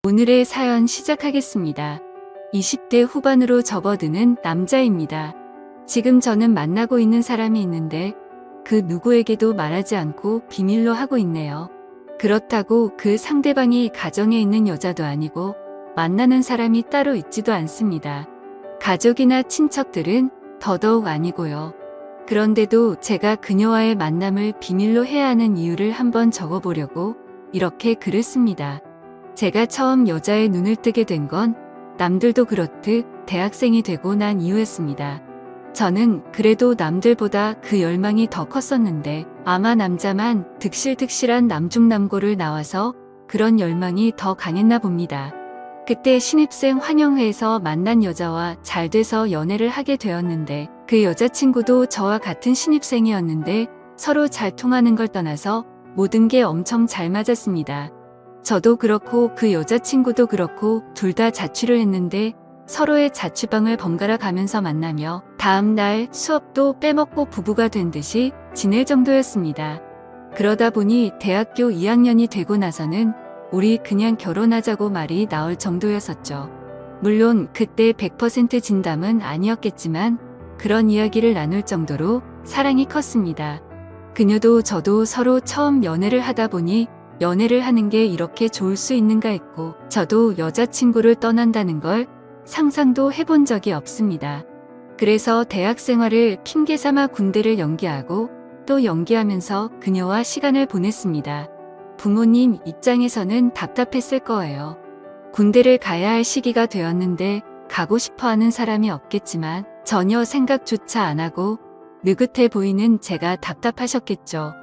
오늘의 사연 시작하겠습니다. 20대 후반으로 접어드는 남자입니다. 지금 저는 만나고 있는 사람이 있는데 그 누구에게도 말하지 않고 비밀로 하고 있네요. 그렇다고 그 상대방이 가정에 있는 여자도 아니고 만나는 사람이 따로 있지도 않습니다. 가족이나 친척들은 더더욱 아니고요. 그런데도 제가 그녀와의 만남을 비밀로 해야 하는 이유를 한번 적어보려고 이렇게 글을 씁니다. 제가 처음 여자의 눈을 뜨게 된 건 남들도 그렇듯 대학생이 되고 난 이후였습니다. 저는 그래도 남들보다 그 열망이 더 컸었는데 아마 남자만 득실득실한 남중남고를 나와서 그런 열망이 더 강했나 봅니다. 그때 신입생 환영회에서 만난 여자와 잘 돼서 연애를 하게 되었는데 그 여자친구도 저와 같은 신입생이었는데 서로 잘 통하는 걸 떠나서 모든 게 엄청 잘 맞았습니다. 저도 그렇고 그 여자친구도 그렇고 둘 다 자취를 했는데 서로의 자취방을 번갈아 가면서 만나며 다음날 수업도 빼먹고 부부가 된 듯이 지낼 정도였습니다. 그러다 보니 대학교 2학년이 되고 나서는 우리 그냥 결혼하자고 말이 나올 정도였었죠. 물론 그때 100% 진담은 아니었겠지만 그런 이야기를 나눌 정도로 사랑이 컸습니다. 그녀도 저도 서로 처음 연애를 하다 보니 연애를 하는 게 이렇게 좋을 수 있는가 했고 저도 여자친구를 떠난다는 걸 상상도 해본 적이 없습니다. 그래서 대학 생활을 핑계 삼아 군대를 연기하고 또 연기하면서 그녀와 시간을 보냈습니다. 부모님 입장에서는 답답했을 거예요. 군대를 가야 할 시기가 되었는데 가고 싶어 하는 사람이 없겠지만 전혀 생각조차 안 하고 느긋해 보이는 제가 답답하셨겠죠.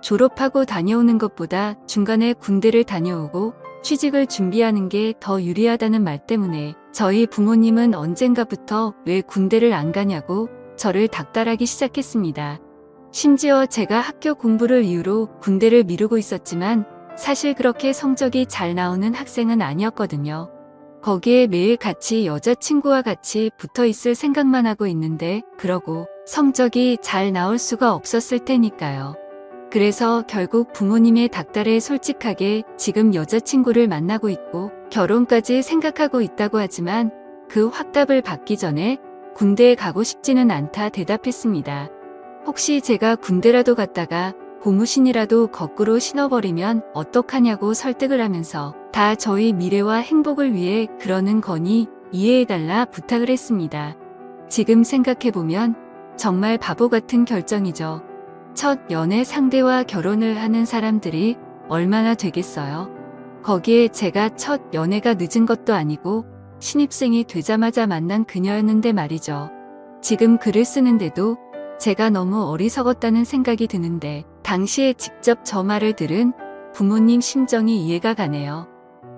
졸업하고 다녀오는 것보다 중간에 군대를 다녀오고 취직을 준비하는 게 더 유리하다는 말 때문에 저희 부모님은 언젠가부터 왜 군대를 안 가냐고 저를 닥달하기 시작했습니다. 심지어 제가 학교 공부를 이유로 군대를 미루고 있었지만 사실 그렇게 성적이 잘 나오는 학생은 아니었거든요. 거기에 매일 같이 여자친구와 같이 붙어 있을 생각만 하고 있는데 그러고 성적이 잘 나올 수가 없었을 테니까요. 그래서 결국 부모님의 닥달에 솔직하게 지금 여자친구를 만나고 있고 결혼까지 생각하고 있다고 하지만 그 확답을 받기 전에 군대에 가고 싶지는 않다 대답했습니다. 혹시 제가 군대라도 갔다가 고무신이라도 거꾸로 신어버리면 어떡하냐고 설득을 하면서 다 저희 미래와 행복을 위해 그러는 거니 이해해달라 부탁을 했습니다. 지금 생각해보면 정말 바보 같은 결정이죠. 첫 연애 상대와 결혼을 하는 사람들이 얼마나 되겠어요? 거기에 제가 첫 연애가 늦은 것도 아니고 신입생이 되자마자 만난 그녀였는데 말이죠. 지금 글을 쓰는데도 제가 너무 어리석었다는 생각이 드는데 당시에 직접 저 말을 들은 부모님 심정이 이해가 가네요.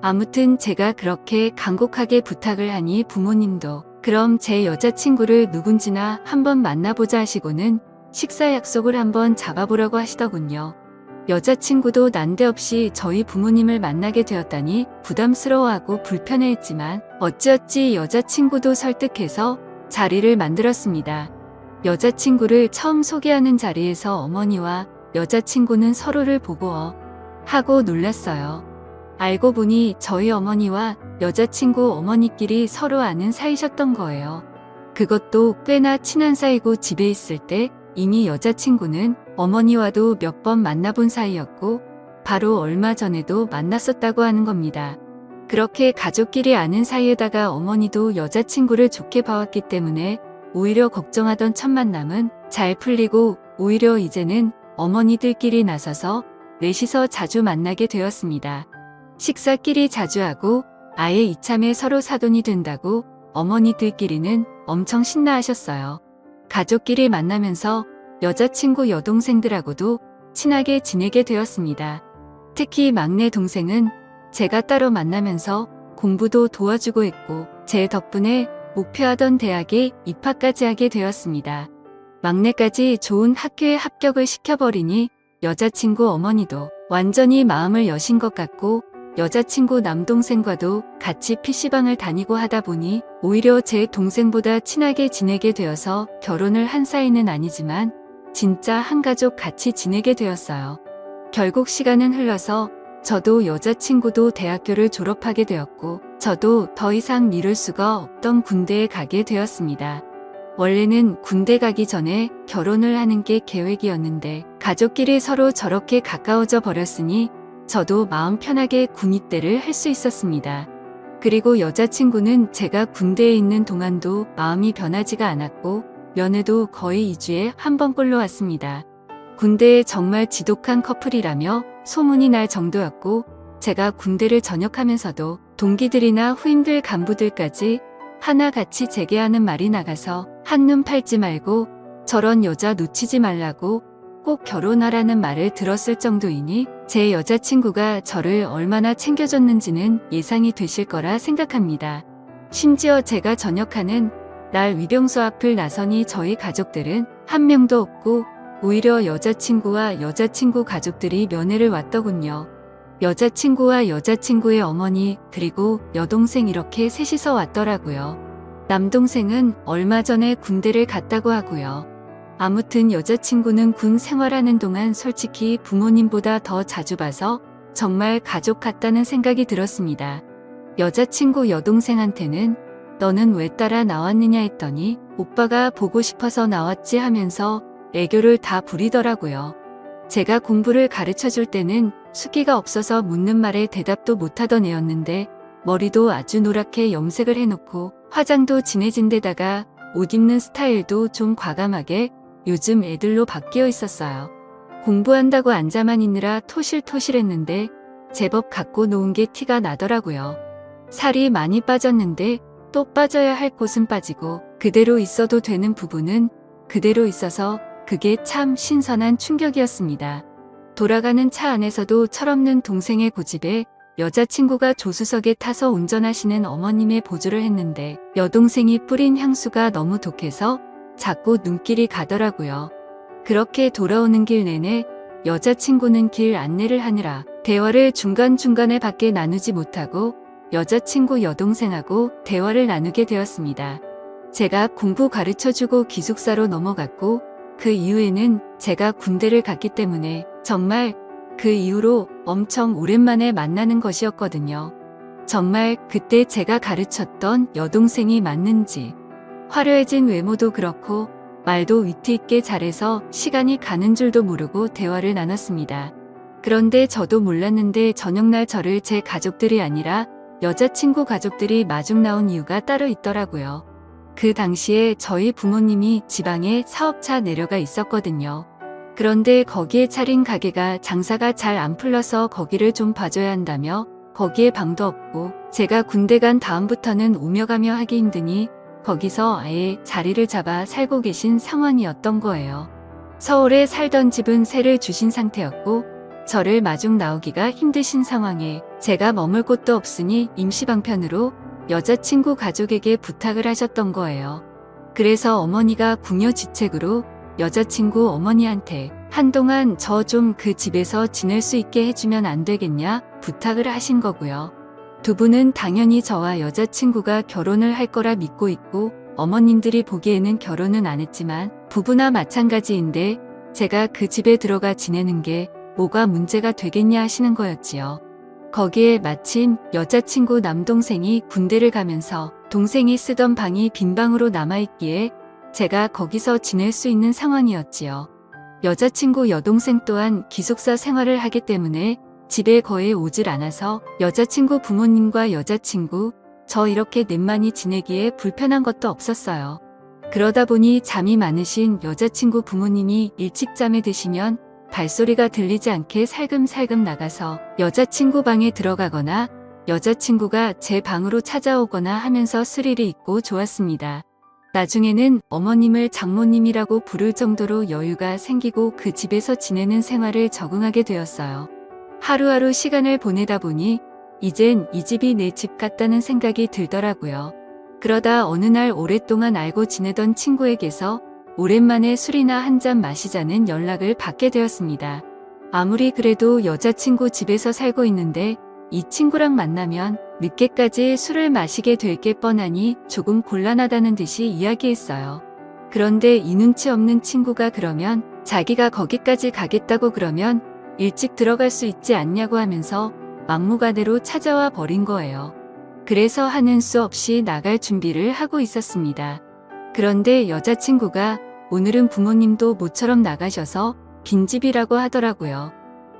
아무튼 제가 그렇게 간곡하게 부탁을 하니 부모님도 그럼 제 여자친구를 누군지나 한번 만나보자 하시고는 식사 약속을 한번 잡아보려고 하시더군요. 여자친구도 난데없이 저희 부모님을 만나게 되었다니 부담스러워하고 불편해했지만 어찌어찌 여자친구도 설득해서 자리를 만들었습니다. 여자친구를 처음 소개하는 자리에서 어머니와 여자친구는 서로를 보고 하고 놀랐어요. 알고 보니 저희 어머니와 여자친구 어머니끼리 서로 아는 사이셨던 거예요. 그것도 꽤나 친한 사이고 집에 있을 때 이미 여자친구는 어머니와도 몇 번 만나본 사이였고 바로 얼마 전에도 만났었다고 하는 겁니다. 그렇게 가족끼리 아는 사이에다가 어머니도 여자친구를 좋게 봐왔기 때문에 오히려 걱정하던 첫 만남은 잘 풀리고 오히려 이제는 어머니들끼리 나서서 넷이서 자주 만나게 되었습니다. 식사끼리 자주 하고 아예 이참에 서로 사돈이 된다고 어머니들끼리는 엄청 신나하셨어요. 가족끼리 만나면서 여자친구 여동생들하고도 친하게 지내게 되었습니다. 특히 막내 동생은 제가 따로 만나면서 공부도 도와주고 했고 제 덕분에 목표하던 대학에 입학까지 하게 되었습니다. 막내까지 좋은 학교에 합격을 시켜버리니 여자친구 어머니도 완전히 마음을 여신 것 같고 여자친구 남동생과도 같이 PC방을 다니고 하다 보니 오히려 제 동생보다 친하게 지내게 되어서 결혼을 한 사이는 아니지만 진짜 한 가족 같이 지내게 되었어요. 결국 시간은 흘러서 저도 여자친구도 대학교를 졸업하게 되었고, 저도 더 이상 미룰 수가 없던 군대에 가게 되었습니다. 원래는 군대 가기 전에 결혼을 하는 게 계획이었는데, 가족끼리 서로 저렇게 가까워져 버렸으니, 저도 마음 편하게 군 입대를 할 수 있었습니다. 그리고 여자친구는 제가 군대에 있는 동안도 마음이 변하지가 않았고, 면회도 거의 2주에 한 번꼴로 왔습니다. 군대에 정말 지독한 커플이라며 소문이 날 정도였고, 제가 군대를 전역하면서도 동기들이나 후임들 간부들까지 하나같이 제게 하는 말이 나가서 한눈 팔지 말고 저런 여자 놓치지 말라고 꼭 결혼하라는 말을 들었을 정도이니 제 여자친구가 저를 얼마나 챙겨줬는지는 예상이 되실 거라 생각합니다. 심지어 제가 전역하는 날 위병소 앞을 나서니 저희 가족들은 한 명도 없고 오히려 여자친구와 여자친구 가족들이 면회를 왔더군요. 여자친구와 여자친구의 어머니 그리고 여동생 이렇게 셋이서 왔더라고요. 남동생은 얼마 전에 군대를 갔다고 하고요. 아무튼 여자친구는 군 생활하는 동안 솔직히 부모님보다 더 자주 봐서 정말 가족 같다는 생각이 들었습니다. 여자친구 여동생한테는 너는 왜 따라 나왔느냐 했더니 오빠가 보고 싶어서 나왔지 하면서 애교를 다 부리더라고요. 제가 공부를 가르쳐 줄 때는 수기가 없어서 묻는 말에 대답도 못하던 애였는데 머리도 아주 노랗게 염색을 해놓고 화장도 진해진 데다가 옷 입는 스타일도 좀 과감하게 요즘 애들로 바뀌어 있었어요. 공부한다고 앉아만 있느라 토실토실했는데 제법 갖고 놓은 게 티가 나더라고요. 살이 많이 빠졌는데 또 빠져야 할 곳은 빠지고 그대로 있어도 되는 부분은 그대로 있어서 그게 참 신선한 충격이었습니다. 돌아가는 차 안에서도 철없는 동생의 고집에 여자친구가 조수석에 타서 운전하시는 어머님의 보조를 했는데 여동생이 뿌린 향수가 너무 독해서 자꾸 눈길이 가더라고요. 그렇게 돌아오는 길 내내 여자친구는 길 안내를 하느라 대화를 중간중간에 밖에 나누지 못하고 여자친구 여동생하고 대화를 나누게 되었습니다. 제가 공부 가르쳐주고 기숙사로 넘어갔고 그 이후에는 제가 군대를 갔기 때문에 정말 그 이후로 엄청 오랜만에 만나는 것이었거든요. 정말 그때 제가 가르쳤던 여동생이 맞는지 화려해진 외모도 그렇고 말도 위트 있게 잘해서 시간이 가는 줄도 모르고 대화를 나눴습니다. 그런데 저도 몰랐는데 저녁날 저를 제 가족들이 아니라 여자친구 가족들이 마중 나온 이유가 따로 있더라고요. 그 당시에 저희 부모님이 지방에 사업차 내려가 있었거든요. 그런데 거기에 차린 가게가 장사가 잘 안 풀려서 거기를 좀 봐줘야 한다며 거기에 방도 없고 제가 군대 간 다음부터는 오며 가며 하기 힘드니 거기서 아예 자리를 잡아 살고 계신 상황이었던 거예요. 서울에 살던 집은 세를 주신 상태였고 저를 마중 나오기가 힘드신 상황에 제가 머물 곳도 없으니 임시방편으로 여자친구 가족에게 부탁을 하셨던 거예요. 그래서 어머니가 궁여지책으로 여자친구 어머니한테 한동안 저 좀 그 집에서 지낼 수 있게 해주면 안 되겠냐 부탁을 하신 거고요. 두 분은 당연히 저와 여자친구가 결혼을 할 거라 믿고 있고 어머님들이 보기에는 결혼은 안 했지만 부부나 마찬가지인데 제가 그 집에 들어가 지내는 게 뭐가 문제가 되겠냐 하시는 거였지요. 거기에 마침 여자친구 남동생이 군대를 가면서 동생이 쓰던 방이 빈 방으로 남아있기에 제가 거기서 지낼 수 있는 상황이었지요. 여자친구 여동생 또한 기숙사 생활을 하기 때문에 집에 거의 오질 않아서 여자친구 부모님과 여자친구, 저 이렇게 넷만이 지내기에 불편한 것도 없었어요. 그러다 보니 잠이 많으신 여자친구 부모님이 일찍 잠에 드시면 발소리가 들리지 않게 살금살금 나가서 여자친구 방에 들어가거나 여자친구가 제 방으로 찾아오거나 하면서 스릴이 있고 좋았습니다. 나중에는 어머님을 장모님이라고 부를 정도로 여유가 생기고 그 집에서 지내는 생활을 적응하게 되었어요. 하루하루 시간을 보내다 보니 이젠 이 집이 내 집 같다는 생각이 들더라고요. 그러다 어느 날 오랫동안 알고 지내던 친구에게서 오랜만에 술이나 한 잔 마시자는 연락을 받게 되었습니다. 아무리 그래도 여자친구 집에서 살고 있는데 이 친구랑 만나면 늦게까지 술을 마시게 될 게 뻔하니 조금 곤란하다는 듯이 이야기했어요. 그런데 이 눈치 없는 친구가 그러면 자기가 거기까지 가겠다고 그러면 일찍 들어갈 수 있지 않냐고 하면서 막무가내로 찾아와 버린 거예요. 그래서 하는 수 없이 나갈 준비를 하고 있었습니다. 그런데 여자친구가 오늘은 부모님도 모처럼 나가셔서 빈집이라고 하더라고요.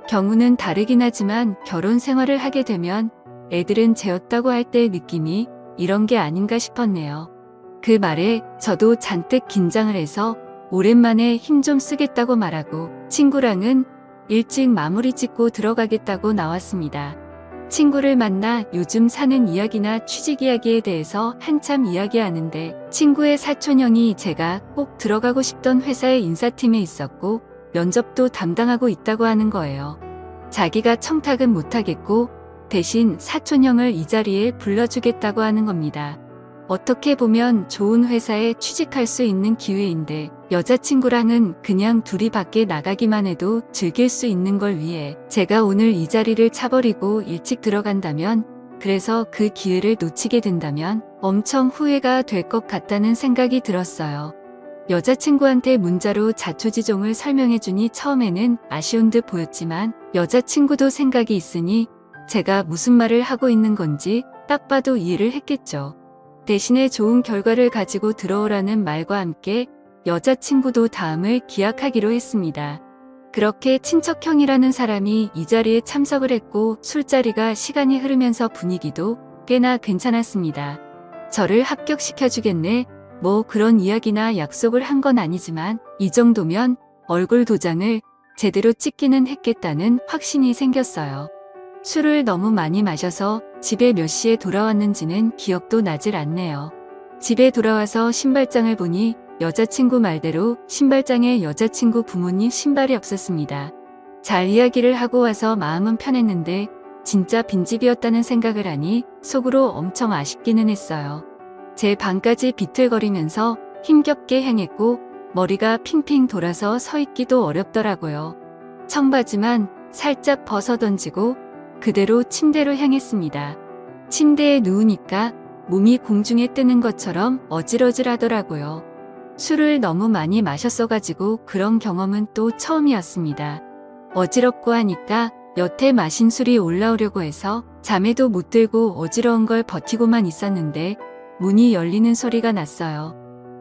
경우는 다르긴 하지만 결혼 생활을 하게 되면 애들은 재웠다고 할 때의 느낌이 이런 게 아닌가 싶었네요. 그 말에 저도 잔뜩 긴장을 해서 오랜만에 힘 좀 쓰겠다고 말하고 친구랑은 일찍 마무리 짓고 들어가겠다고 나왔습니다. 친구를 만나 요즘 사는 이야기나 취직 이야기에 대해서 한참 이야기하는데 친구의 사촌형이 제가 꼭 들어가고 싶던 회사의 인사팀에 있었고 면접도 담당하고 있다고 하는 거예요. 자기가 청탁은 못하겠고 대신 사촌형을 이 자리에 불러주겠다고 하는 겁니다. 어떻게 보면 좋은 회사에 취직할 수 있는 기회인데 여자친구랑은 그냥 둘이 밖에 나가기만 해도 즐길 수 있는 걸 위해 제가 오늘 이 자리를 차버리고 일찍 들어간다면, 그래서 그 기회를 놓치게 된다면 엄청 후회가 될 것 같다는 생각이 들었어요. 여자친구한테 문자로 자초지종을 설명해주니 처음에는 아쉬운 듯 보였지만 여자친구도 생각이 있으니 제가 무슨 말을 하고 있는 건지 딱 봐도 이해를 했겠죠. 대신에 좋은 결과를 가지고 들어오라는 말과 함께 여자친구도 다음을 기약하기로 했습니다. 그렇게 친척형이라는 사람이 이 자리에 참석을 했고 술자리가 시간이 흐르면서 분위기도 꽤나 괜찮았습니다. 저를 합격시켜주겠네, 뭐 그런 이야기나 약속을 한 건 아니지만 이 정도면 얼굴 도장을 제대로 찍기는 했겠다는 확신이 생겼어요. 술을 너무 많이 마셔서 집에 몇 시에 돌아왔는지는 기억도 나질 않네요. 집에 돌아와서 신발장을 보니 여자친구 말대로 신발장에 여자친구 부모님 신발이 없었습니다. 잘 이야기를 하고 와서 마음은 편했는데 진짜 빈집이었다는 생각을 하니 속으로 엄청 아쉽기는 했어요. 제 방까지 비틀거리면서 힘겹게 향했고 머리가 핑핑 돌아서 서 있기도 어렵더라고요. 청바지만 살짝 벗어던지고 그대로 침대로 향했습니다. 침대에 누우니까 몸이 공중에 뜨는 것처럼 어질어질하더라고요. 술을 너무 많이 마셨어가지고 그런 경험은 또 처음이었습니다. 어지럽고 하니까 여태 마신 술이 올라오려고 해서 잠에도 못 들고 어지러운 걸 버티고만 있었는데 문이 열리는 소리가 났어요.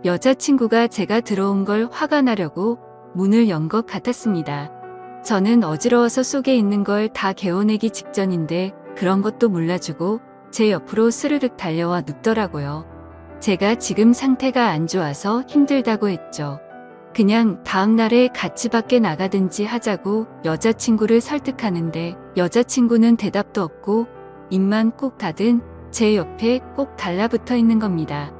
여자친구가 제가 들어온 걸 화가 나려고 문을 연 것 같았습니다. 저는 어지러워서 속에 있는 걸 다 개어내기 직전인데 그런 것도 몰라주고 제 옆으로 스르륵 달려와 눕더라고요. 제가 지금 상태가 안 좋아서 힘들다고 했죠. 그냥 다음날에 같이 밖에 나가든지 하자고 여자친구를 설득하는데 여자친구는 대답도 없고 입만 꼭 닫은 제 옆에 꼭 달라붙어 있는 겁니다.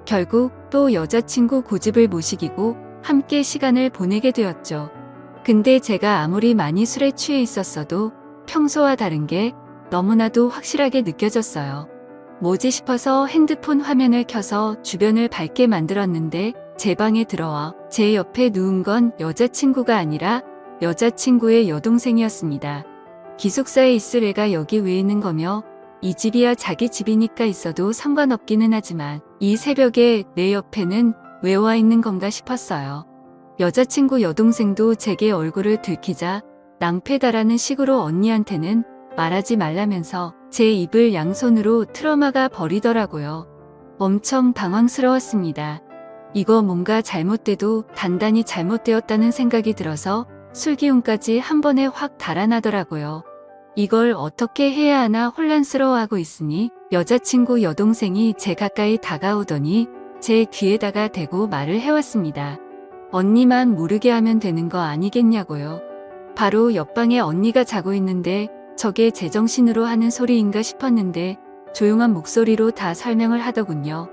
결국 또 여자친구 고집을 못 이기고 함께 시간을 보내게 되었죠. 근데 제가 아무리 많이 술에 취해 있었어도 평소와 다른 게 너무나도 확실하게 느껴졌어요. 뭐지 싶어서 핸드폰 화면을 켜서 주변을 밝게 만들었는데 제 방에 들어와 제 옆에 누운 건 여자친구가 아니라 여자친구의 여동생이었습니다. 기숙사에 있을 애가 여기 왜 있는 거며 이 집이야 자기 집이니까 있어도 상관없기는 하지만 이 새벽에 내 옆에는 왜 와 있는 건가 싶었어요. 여자친구 여동생도 제게 얼굴을 들키자 낭패다라는 식으로 언니한테는 말하지 말라면서 제 입을 양손으로 틀어막아 버리더라고요. 엄청 당황스러웠습니다. 이거 뭔가 잘못돼도 단단히 잘못되었다는 생각이 들어서 술기운까지 한 번에 확 달아나더라고요. 이걸 어떻게 해야 하나 혼란스러워하고 있으니 여자친구 여동생이 제 가까이 다가오더니 제 귀에다가 대고 말을 해왔습니다. 언니만 모르게 하면 되는 거 아니겠냐고요. 바로 옆방에 언니가 자고 있는데 저게 제정신으로 하는 소리인가 싶었는데 조용한 목소리로 다 설명을 하더군요.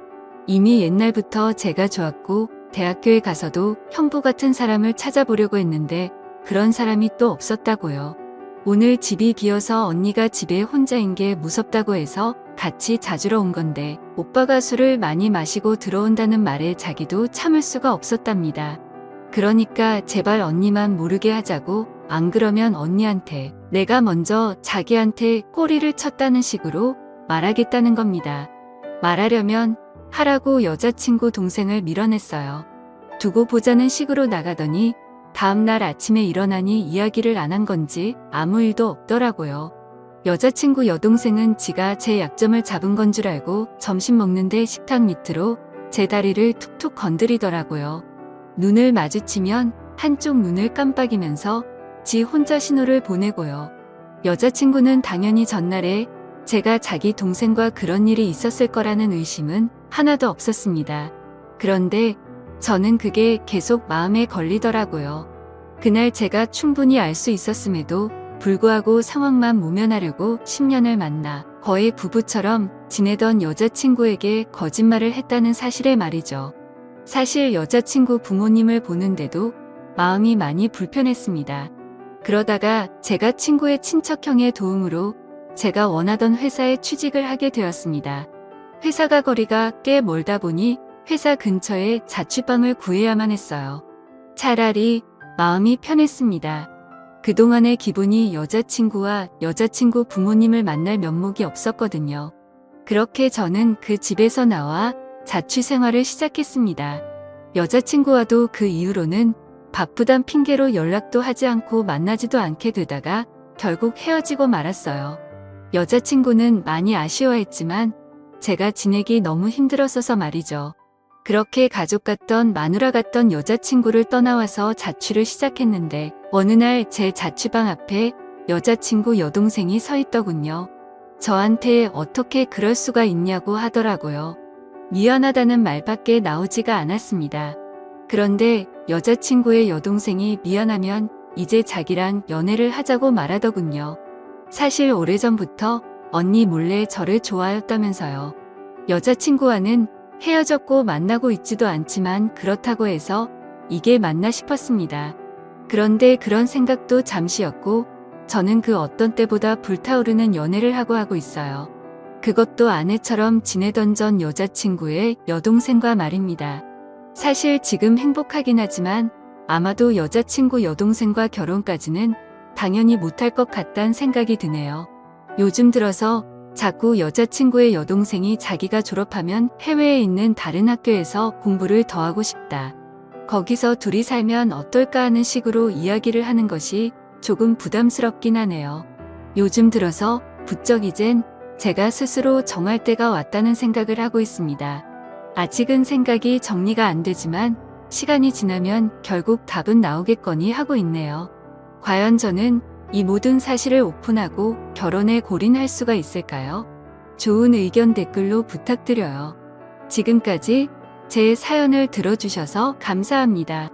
이미 옛날부터 제가 좋았고 대학교에 가서도 형부 같은 사람을 찾아보려고 했는데 그런 사람이 또 없었다고요. 오늘 집이 비어서 언니가 집에 혼자인 게 무섭다고 해서 같이 자주러 온 건데 오빠가 술을 많이 마시고 들어온다는 말에 자기도 참을 수가 없었답니다. 그러니까 제발 언니만 모르게 하자고, 안 그러면 언니한테 내가 먼저 자기한테 꼬리를 쳤다는 식으로 말하겠다는 겁니다. 말하려면 하라고 여자친구 동생을 밀어냈어요. 두고 보자는 식으로 나가더니 다음날 아침에 일어나니 이야기를 안 한 건지 아무 일도 없더라고요. 여자친구 여동생은 지가 제 약점을 잡은 건 줄 알고 점심 먹는데 식탁 밑으로 제 다리를 툭툭 건드리더라고요. 눈을 마주치면 한쪽 눈을 깜빡이면서 지 혼자 신호를 보내고요. 여자친구는 당연히 전날에 제가 자기 동생과 그런 일이 있었을 거라는 의심은 하나도 없었습니다. 그런데 저는 그게 계속 마음에 걸리더라고요. 그날 제가 충분히 알 수 있었음에도 불구하고 상황만 모면하려고 10년을 만나 거의 부부처럼 지내던 여자친구에게 거짓말을 했다는 사실에 말이죠. 사실 여자친구 부모님을 보는데도 마음이 많이 불편했습니다. 그러다가 제가 친구의 친척형의 도움으로 제가 원하던 회사에 취직을 하게 되었습니다. 회사가 거리가 꽤 멀다 보니 회사 근처에 자취방을 구해야만 했어요. 차라리 마음이 편했습니다. 그동안의 기분이 여자친구와 여자친구 부모님을 만날 면목이 없었거든요. 그렇게 저는 그 집에서 나와 자취 생활을 시작했습니다. 여자친구와도 그 이후로는 바쁘단 핑계로 연락도 하지 않고 만나지도 않게 되다가 결국 헤어지고 말았어요. 여자친구는 많이 아쉬워했지만 제가 지내기 너무 힘들었어서 말이죠. 그렇게 가족 같던 마누라 같던 여자친구를 떠나와서 자취를 시작했는데 어느 날 제 자취방 앞에 여자친구 여동생이 서 있더군요. 저한테 어떻게 그럴 수가 있냐고 하더라고요. 미안하다는 말밖에 나오지가 않았습니다. 그런데 여자친구의 여동생이 미안하면 이제 자기랑 연애를 하자고 말하더군요. 사실 오래전부터 언니 몰래 저를 좋아했다면서요. 여자친구와는 헤어졌고 만나고 있지도 않지만 그렇다고 해서 이게 맞나 싶었습니다. 그런데 그런 생각도 잠시였고 저는 그 어떤 때보다 불타오르는 연애를 하고 있어요. 그것도 아내처럼 지내던 전 여자친구의 여동생과 말입니다. 사실 지금 행복하긴 하지만 아마도 여자친구 여동생과 결혼까지는 당연히 못할 것 같다는 생각이 드네요. 요즘 들어서 자꾸 여자친구의 여동생이 자기가 졸업하면 해외에 있는 다른 학교에서 공부를 더 하고 싶다. 거기서 둘이 살면 어떨까 하는 식으로 이야기를 하는 것이 조금 부담스럽긴 하네요. 요즘 들어서 부쩍 이젠 제가 스스로 정할 때가 왔다는 생각을 하고 있습니다. 아직은 생각이 정리가 안 되지만 시간이 지나면 결국 답은 나오겠거니 하고 있네요. 과연 저는 이 모든 사실을 오픈하고 결혼에 골인할 수가 있을까요? 좋은 의견 댓글로 부탁드려요. 지금까지 제 사연을 들어주셔서 감사합니다.